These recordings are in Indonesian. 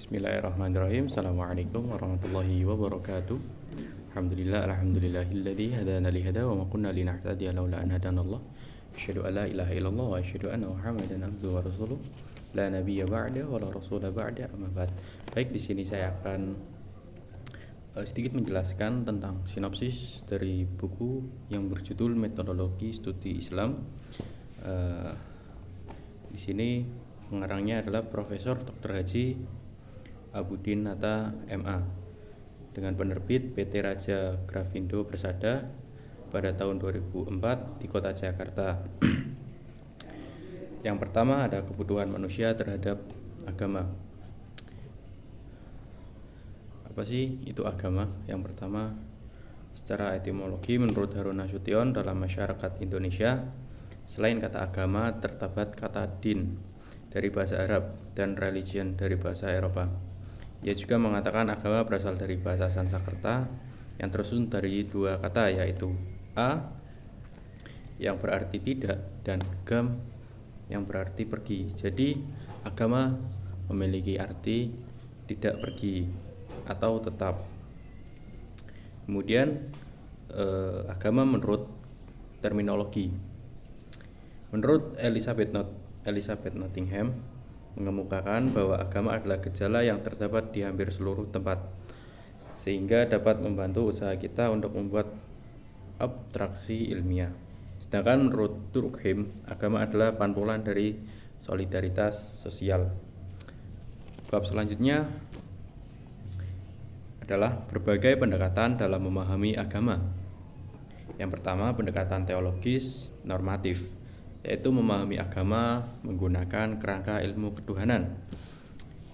Bismillahirrahmanirrahim. Assalamualaikum warahmatullahi wabarakatuh. Alhamdulillahilladzi hadana li hada wa ma kunna linahtadiya laula an hadanallah. Asyhadu an la ilaha illallah wa asyhadu anna Muhammadan abduhu wa rasuluh. La nabiyya ba'da wa la rasula ba'da, amma ba'd. Baik, di sini saya akan sedikit menjelaskan tentang sinopsis dari buku yang berjudul Metodologi Studi Islam. Di sini pengarangnya adalah Profesor Dr. Haji Abudin Nata MA dengan penerbit PT Raja Grafindo Persada pada tahun 2004 di kota Jakarta. Yang pertama ada kebutuhan manusia terhadap agama. Apa sih itu agama? Yang pertama, secara etimologi menurut Harun Nasution dalam masyarakat Indonesia, selain kata agama terdapat kata din dari bahasa Arab dan religion dari bahasa Eropa. Ia juga mengatakan agama berasal dari bahasa Sanskerta yang tersusun dari dua kata, yaitu a yang berarti tidak dan gam yang berarti pergi. Jadi agama memiliki arti tidak pergi atau tetap. Kemudian agama menurut terminologi. Menurut Elizabeth Nottingham mengemukakan bahwa agama adalah gejala yang terdapat di hampir seluruh tempat, sehingga dapat membantu usaha kita untuk membuat abstraksi ilmiah. Sedangkan menurut Durkheim, agama adalah pantulan dari solidaritas sosial. Bab selanjutnya adalah berbagai pendekatan dalam memahami agama. Yang pertama, pendekatan teologis normatif, yaitu memahami agama menggunakan kerangka ilmu ketuhanan.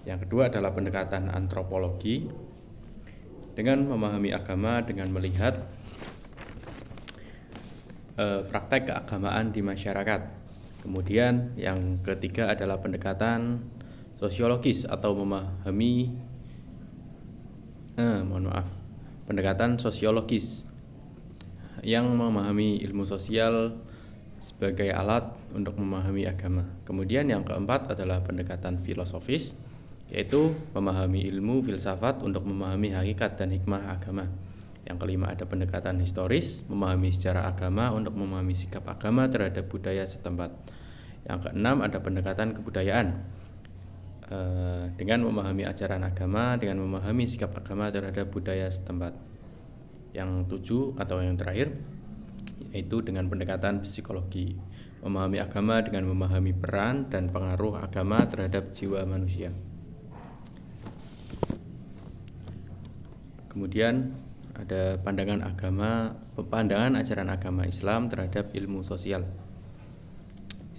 Yang kedua adalah pendekatan antropologi, dengan memahami agama dengan melihat praktek keagamaan di masyarakat. Kemudian yang ketiga adalah pendekatan sosiologis atau pendekatan sosiologis yang memahami ilmu sosial sebagai alat untuk memahami agama. Kemudian yang keempat adalah pendekatan filosofis, yaitu memahami ilmu filsafat untuk memahami hakikat dan hikmah agama. Yang kelima ada pendekatan historis, memahami sejarah agama untuk memahami sikap agama terhadap budaya setempat. Yang keenam ada pendekatan kebudayaan, dengan memahami ajaran agama, dengan memahami sikap agama terhadap budaya setempat. Yang tujuh atau yang terakhir yaitu dengan pendekatan psikologi, memahami agama dengan memahami peran dan pengaruh agama terhadap jiwa manusia. Kemudian ada pandangan ajaran agama Islam terhadap ilmu sosial.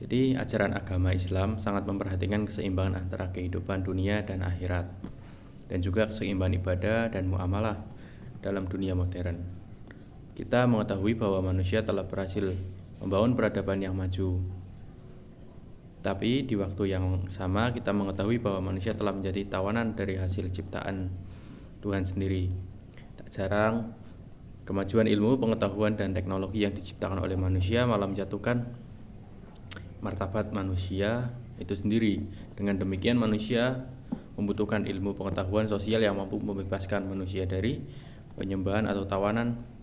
Jadi ajaran agama Islam sangat memperhatikan keseimbangan antara kehidupan dunia dan akhirat, dan juga keseimbangan ibadah dan muamalah dalam dunia modern. Kita mengetahui bahwa manusia telah berhasil membangun peradaban yang maju. Tapi di waktu yang sama kita mengetahui bahwa manusia telah menjadi tawanan dari hasil ciptaan Tuhan sendiri. Tak jarang kemajuan ilmu, pengetahuan, dan teknologi yang diciptakan oleh manusia malah menjatuhkan martabat manusia itu sendiri. Dengan demikian manusia membutuhkan ilmu pengetahuan sosial yang mampu membebaskan manusia dari penyembahan atau tawanan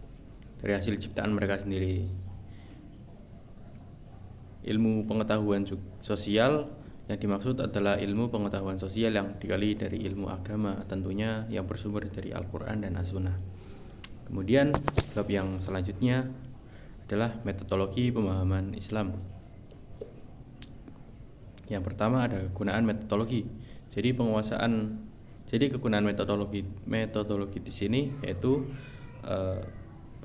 dari hasil ciptaan mereka sendiri. Ilmu pengetahuan sosial yang dimaksud adalah ilmu pengetahuan sosial yang dikali dari ilmu agama, tentunya yang bersumber dari Al-Quran dan As-Sunnah. Kemudian bab yang selanjutnya adalah metodologi pemahaman Islam. Yang pertama ada kegunaan metodologi. Jadi kegunaan metodologi di sini yaitu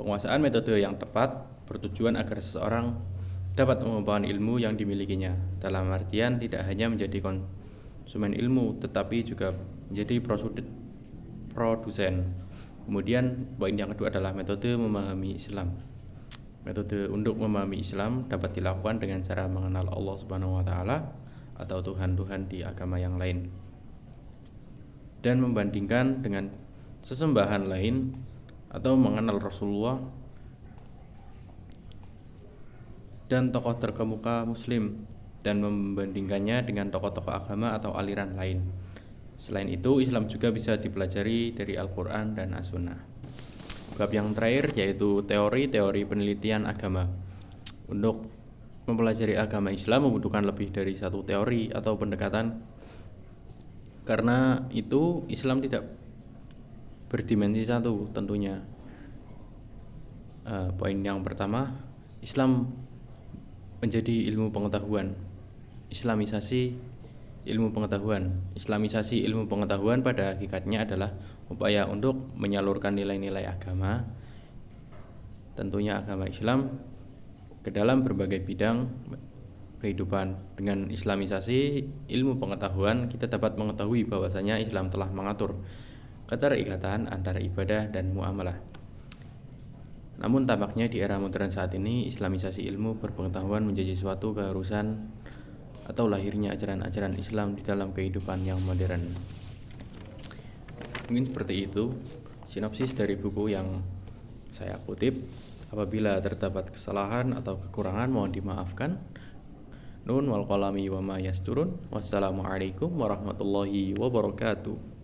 penguasaan metode yang tepat bertujuan agar seseorang dapat mengembangkan ilmu yang dimilikinya. Dalam artian tidak hanya menjadi konsumen ilmu, tetapi juga menjadi produsen. Kemudian poin yang kedua adalah metode memahami Islam. Metode untuk memahami Islam dapat dilakukan dengan cara mengenal Allah Subhanahu wa taala atau Tuhan-Tuhan di agama yang lain, dan membandingkan dengan sesembahan lain, atau mengenal Rasulullah dan tokoh terkemuka Muslim dan membandingkannya dengan tokoh-tokoh agama atau aliran lain. Selain itu, Islam juga bisa dipelajari dari Al-Quran dan As-Sunnah. Bab yang terakhir yaitu teori-teori penelitian agama. Untuk mempelajari agama Islam membutuhkan lebih dari satu teori atau pendekatan. Karena itu Islam tidak berdimensi satu tentunya. Poin yang pertama, Islam menjadi ilmu pengetahuan. Islamisasi ilmu pengetahuan pada hakikatnya adalah upaya untuk menyalurkan nilai-nilai agama, tentunya agama Islam, ke dalam berbagai bidang kehidupan. Dengan islamisasi ilmu pengetahuan, kita dapat mengetahui bahwasanya Islam telah mengatur keterikatan antara ibadah dan muamalah. Namun tampaknya di era modern saat ini, islamisasi ilmu berpengetahuan menjadi suatu keharusan atau lahirnya ajaran-ajaran Islam di dalam kehidupan yang modern. Mungkin seperti itu sinopsis dari buku yang saya kutip. Apabila terdapat kesalahan atau kekurangan mohon dimaafkan. Nun wal qalami wa ma yasturun. Wassalamualaikum warahmatullahi wabarakatuh.